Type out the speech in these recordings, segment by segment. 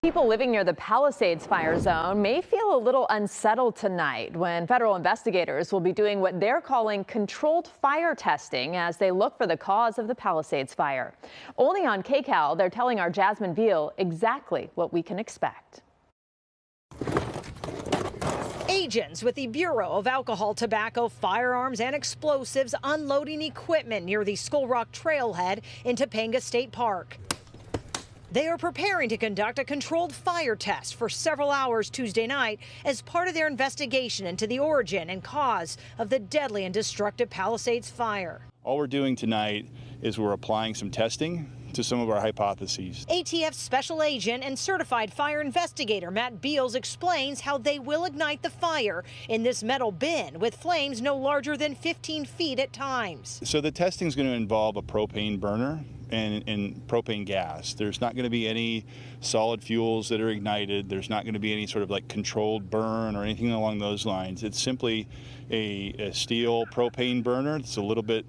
People living near the Palisades fire zone may feel a little unsettled tonight when federal investigators will be doing what they're calling controlled fire testing as they look for the cause of the Palisades fire. Only on KCAL, they're telling our Jasmine Veal exactly what we can expect. Agents with the Bureau of Alcohol, Tobacco, Firearms and Explosives unloading equipment near the Skull Rock trailhead in Topanga State Park. They are preparing to conduct a controlled fire test for several hours Tuesday night as part of their investigation into the origin and cause of the deadly and destructive Palisades fire. All we're doing tonight is we're applying some testing to some of our hypotheses. ATF Special Agent and Certified Fire Investigator Matt Beals explains how they will ignite the fire in this metal bin with flames no larger than 15 feet at times. So the testing is going to involve a propane burner and propane gas. There's not going to be any solid fuels that are ignited. There's not going to be any sort of like controlled burn or anything along those lines. It's simply a steel propane burner. It's a little bit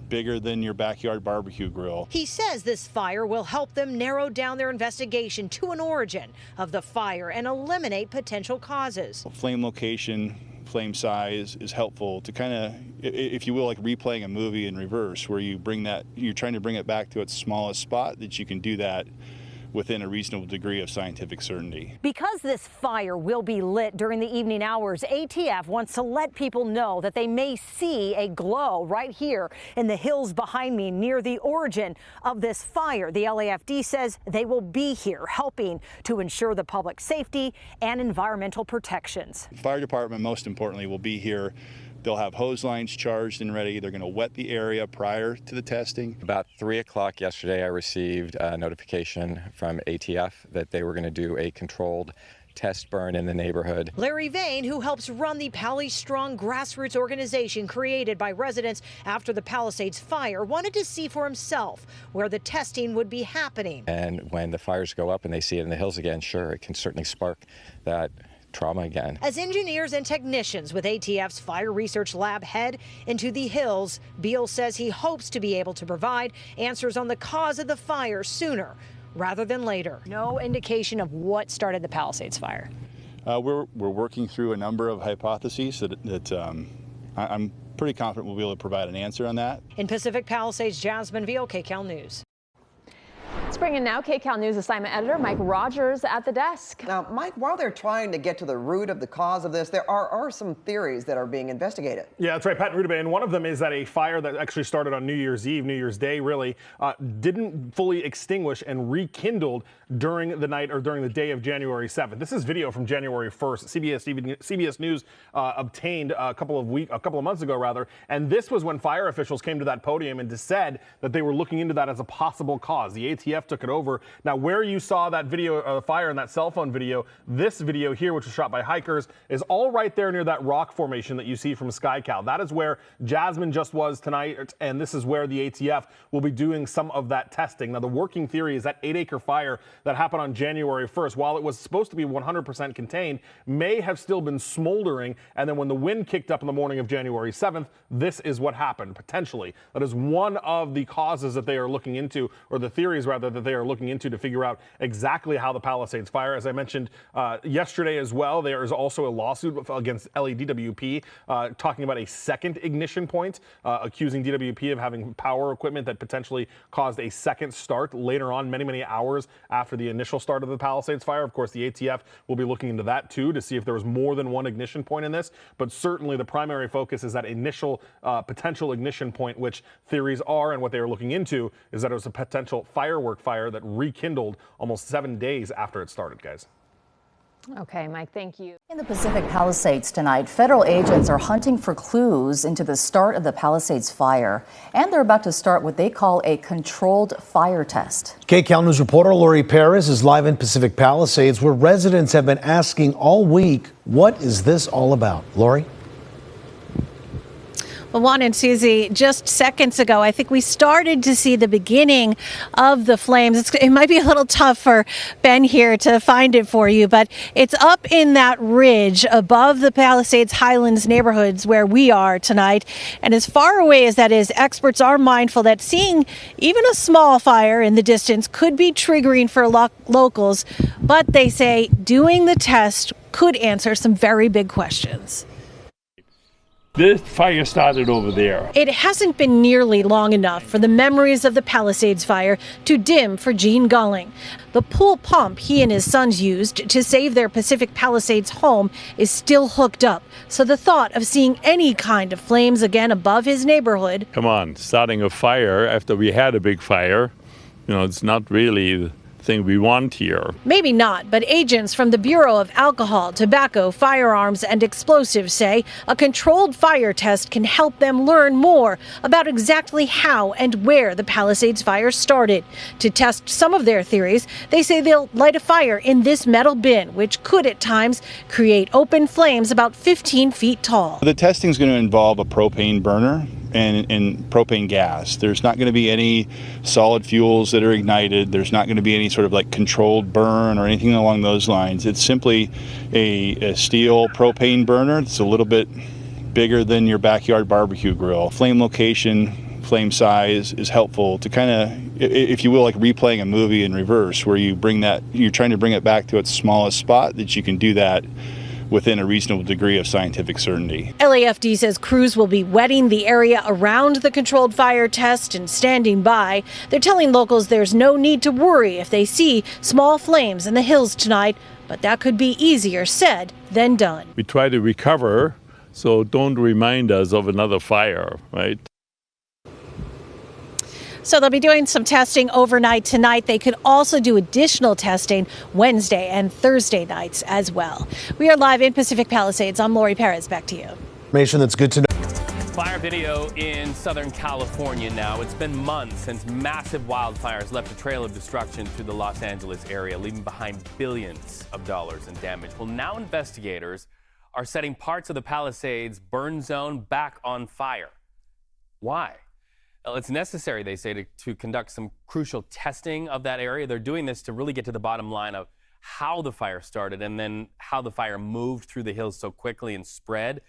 bigger than your backyard barbecue grill. He says this fire will help them narrow down their investigation to an origin of the fire and eliminate potential causes. Flame location, flame size is helpful to kind of, if you will, like replaying a movie in reverse, where you're trying to bring it back to its smallest spot, that you can do that within a reasonable degree of scientific certainty. Because this fire will be lit during the evening hours, ATF wants to let people know that they may see a glow right here in the hills behind me near the origin of this fire. The LAFD says they will be here helping to ensure the public safety and environmental protections. The fire department, most importantly, will be here. They'll have hose lines charged and ready. They're going to wet the area prior to the testing. About 3 o'clock yesterday, I received a notification from ATF that they were going to do a controlled test burn in the neighborhood. Larry Vane, who helps run the Pali Strong grassroots organization created by residents after the Palisades fire, wanted to see for himself where the testing would be happening. And when the fires go up and they see it in the hills again, sure, it can certainly spark that trauma again. As engineers and technicians with ATF's Fire Research Lab head into the hills, Beal says he hopes to be able to provide answers on the cause of the fire sooner rather than later. No indication of what started the Palisades fire. We're working through a number of hypotheses that I'm pretty confident we'll be able to provide an answer on that. In Pacific Palisades, Jasmine Veal, KCAL News. Let's bring in now KCAL News assignment editor Mike Rogers at the desk. Now, Mike, while they're trying to get to the root of the cause of this, there are some theories that are being investigated. Yeah, that's right, Pat and Rudabeh, and one of them is that a fire that actually started on New Year's Eve, New Year's Day, really, didn't fully extinguish and rekindled during the night or during the day of January 7th. This is video from January 1st. CBS News obtained a couple of months ago, rather, and this was when fire officials came to that podium and said that they were looking into that as a possible cause. The ATF took it over. Now, where you saw that video of the fire in that cell phone video, this video here, which was shot by hikers, is all right there near that rock formation that you see from SkyCal. That is where Jasmine just was tonight, and this is where the ATF will be doing some of that testing. Now, the working theory is that 8-acre fire that happened on January 1st, while it was supposed to be 100% contained, may have still been smoldering, and then when the wind kicked up in the morning of January 7th, this is what happened, potentially. That is one of the causes that they are looking into, or the theories, rather, that they are looking into to figure out exactly how the Palisades fire. As I mentioned yesterday as well, there is also a lawsuit against LADWP talking about a second ignition point, accusing DWP of having power equipment that potentially caused a second start later on, many hours after the initial start of the Palisades fire. Of course, the ATF will be looking into that too to see if there was more than one ignition point in this, but certainly the primary focus is that initial potential ignition point, which theories are, and what they are looking into is that it was a potential firework fire that rekindled almost 7 days after it started, guys. Okay, Mike, thank you. In the Pacific Palisades tonight, federal agents are hunting for clues into the start of the Palisades fire, and they're about to start what they call a controlled fire test. KCAL News reporter Lori Paris is live in Pacific Palisades, where residents have been asking all week, what is this all about? Lori? Well, Juan and Susie, just seconds ago, I think we started to see the beginning of the flames. It might be a little tough for Ben here to find it for you, but it's up in that ridge above the Palisades Highlands neighborhoods where we are tonight. And as far away as that is, experts are mindful that seeing even a small fire in the distance could be triggering for locals. But they say doing the test could answer some very big questions. This fire started over there. It hasn't been nearly long enough for the memories of the Palisades fire to dim for Gene Gulling. The pool pump he and his sons used to save their Pacific Palisades home is still hooked up. So the thought of seeing any kind of flames again above his neighborhood. Come on, starting a fire after we had a big fire, it's not really the thing we want here. Maybe not, but agents from the Bureau of Alcohol, Tobacco, Firearms, and Explosives say a controlled fire test can help them learn more about exactly how and where the Palisades fire started. To test some of their theories, they say they'll light a fire in this metal bin, which could at times create open flames about 15 feet tall. The testing is going to involve a propane burner and propane gas. There's not going to be any solid fuels that are ignited. There's not going to be any sort of like controlled burn or anything along those lines. It's simply a steel propane burner. It's a little bit bigger than your backyard barbecue grill. Flame location, flame size is helpful to kind of, if you will, like replaying a movie in reverse, where you're trying to bring it back to its smallest spot, that you can do that within a reasonable degree of scientific certainty. LAFD says crews will be wetting the area around the controlled fire test and standing by. They're telling locals there's no need to worry if they see small flames in the hills tonight, but that could be easier said than done. We try to recover, so don't remind us of another fire, right? So they'll be doing some testing overnight tonight. They could also do additional testing Wednesday and Thursday nights as well. We are live in Pacific Palisades. I'm Lori Perez. Back to you. Information that's good to know. Fire video in Southern California now. It's been months since massive wildfires left a trail of destruction through the Los Angeles area, leaving behind billions of dollars in damage. Well, now investigators are setting parts of the Palisades burn zone back on fire. Why? Well, it's necessary, they say, to conduct some crucial testing of that area. They're doing this to really get to the bottom line of how the fire started and then how the fire moved through the hills so quickly and spread.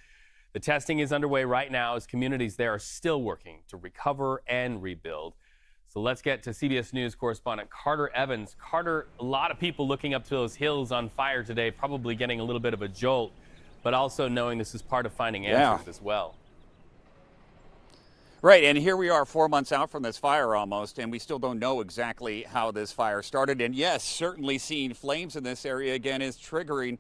The testing is underway right now as communities there are still working to recover and rebuild. So let's get to CBS News correspondent Carter Evans. Carter, a lot of people looking up to those hills on fire today, probably getting a little bit of a jolt, but also knowing this is part of finding answers as well. Right, and here we are 4 months out from this fire almost, and we still don't know exactly how this fire started. And yes, certainly seeing flames in this area again is triggering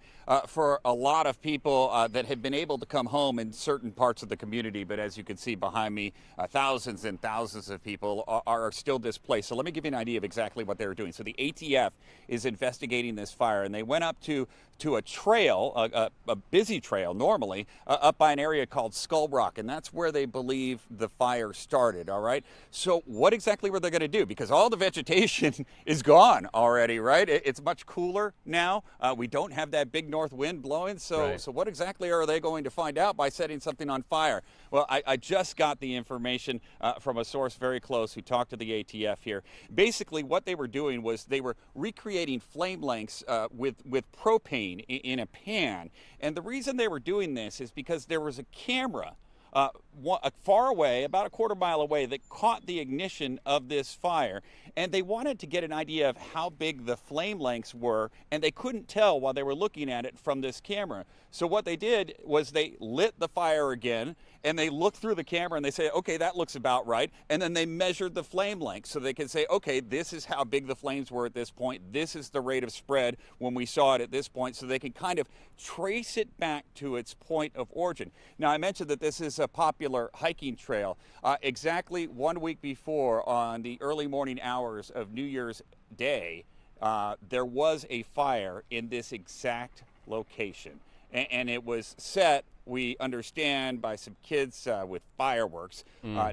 for a lot of people that have been able to come home in certain parts of the community. But as you can see behind me, thousands and thousands of people are still displaced. So let me give you an idea of exactly what they were doing. So the ATF is investigating this fire, and they went up to a trail, a busy trail normally, up by an area called Skull Rock, and that's where they believe the fire started, all right? So what exactly were they going to do? Because all the vegetation is gone already, right? It's much cooler now. We don't have that big north wind blowing, so what exactly are they going to find out by setting something on fire? Well, I just got the information from a source very close who talked to the ATF here. Basically, what they were doing was they were recreating flame lengths with propane in a pan. And the reason they were doing this is because there was a camera far away, about a quarter-mile away, that caught the ignition of this fire. And they wanted to get an idea of how big the flame lengths were, and they couldn't tell while they were looking at it from this camera. So what they did was they lit the fire again, and they looked through the camera and they say, okay, that looks about right. And then they measured the flame length so they could say, okay, this is how big the flames were at this point. This is the rate of spread when we saw it at this point. So they can kind of trace it back to its point of origin. Now, I mentioned that this is a popular hiking trail. Exactly 1 week before, on the early morning hours of New Year's Day, there was a fire in this exact location. And it was set, we understand, by some kids with fireworks.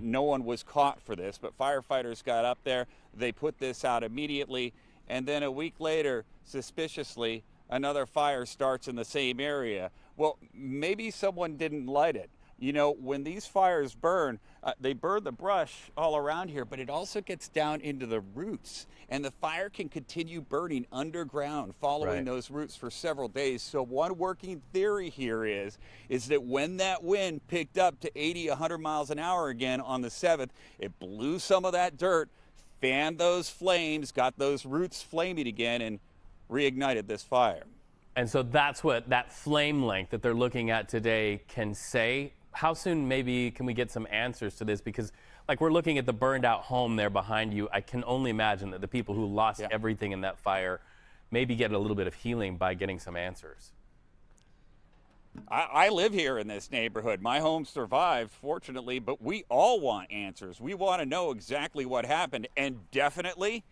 No one was caught for this, but firefighters got up there. They put this out immediately. And then a week later, suspiciously, another fire starts in the same area. Well, maybe someone didn't light it. You know, when these fires burn, they burn the brush all around here, but it also gets down into the roots. And the fire can continue burning underground, following those roots for several days. So one working theory here is that when that wind picked up to 80, 100 miles an hour again on the 7th, it blew some of that dirt, fanned those flames, got those roots flaming again, and reignited this fire. And so that's what that flame length that they're looking at today can say. How soon maybe can we get some answers to this? Because like we're looking at the burned out home there behind you. I can only imagine that the people who lost everything in that fire maybe get a little bit of healing by getting some answers. I live here in this neighborhood. My home survived, fortunately, but we all want answers. We want to know exactly what happened. And definitely,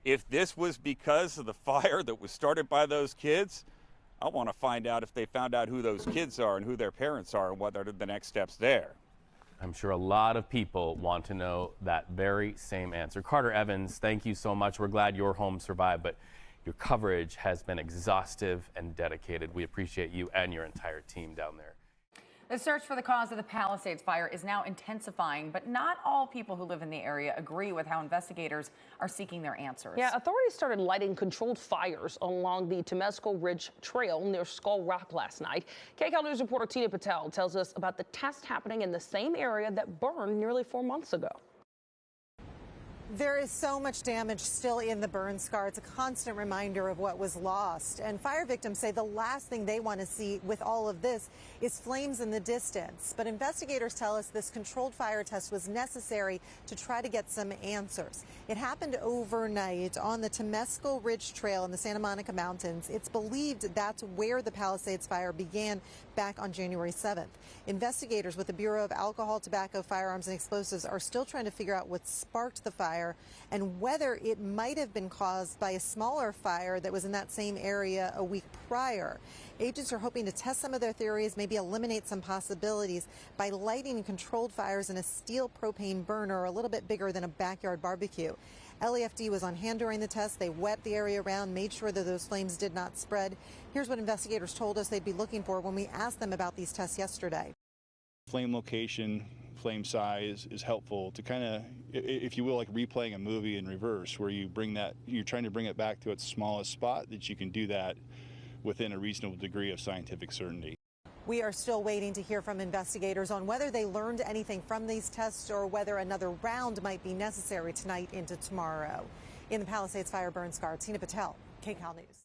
if this was because of the fire that was started by those kids, I want to find out if they found out who those kids are and who their parents are and what are the next steps there. I'm sure a lot of people want to know that very same answer. Carter Evans, thank you so much. We're glad your home survived, but your coverage has been exhaustive and dedicated. We appreciate you and your entire team down there. The search for the cause of the Palisades fire is now intensifying, but not all people who live in the area agree with how investigators are seeking their answers. Yeah, authorities started lighting controlled fires along the Temescal Ridge Trail near Skull Rock last night. KCAL News reporter Tina Patel tells us about the test happening in the same area that burned nearly 4 months ago. There is so much damage still in the burn scar. It's a constant reminder of what was lost. And fire victims say the last thing they want to see with all of this is flames in the distance. But investigators tell us this controlled fire test was necessary to try to get some answers. It happened overnight on the Temescal Ridge Trail in the Santa Monica Mountains. It's believed that's where the Palisades fire began back on January 7th. Investigators with the Bureau of Alcohol, Tobacco, Firearms, and Explosives are still trying to figure out what sparked the fire and whether it might have been caused by a smaller fire that was in that same area a week prior. Agents are hoping to test some of their theories, maybe eliminate some possibilities by lighting controlled fires in a steel propane burner a little bit bigger than a backyard barbecue. LAFD was on hand during the test. They wet the area around, made sure that those flames did not spread. Here's what investigators told us they'd be looking for when we asked them about these tests yesterday. Flame location, flame size is helpful to kind of, if you will, like replaying a movie in reverse, where you're trying to bring it back to its smallest spot, that you can do that within a reasonable degree of scientific certainty. We are still waiting to hear from investigators on whether they learned anything from these tests or whether another round might be necessary tonight into tomorrow. In the Palisades fire burn scar, Tina Patel, KCAL News.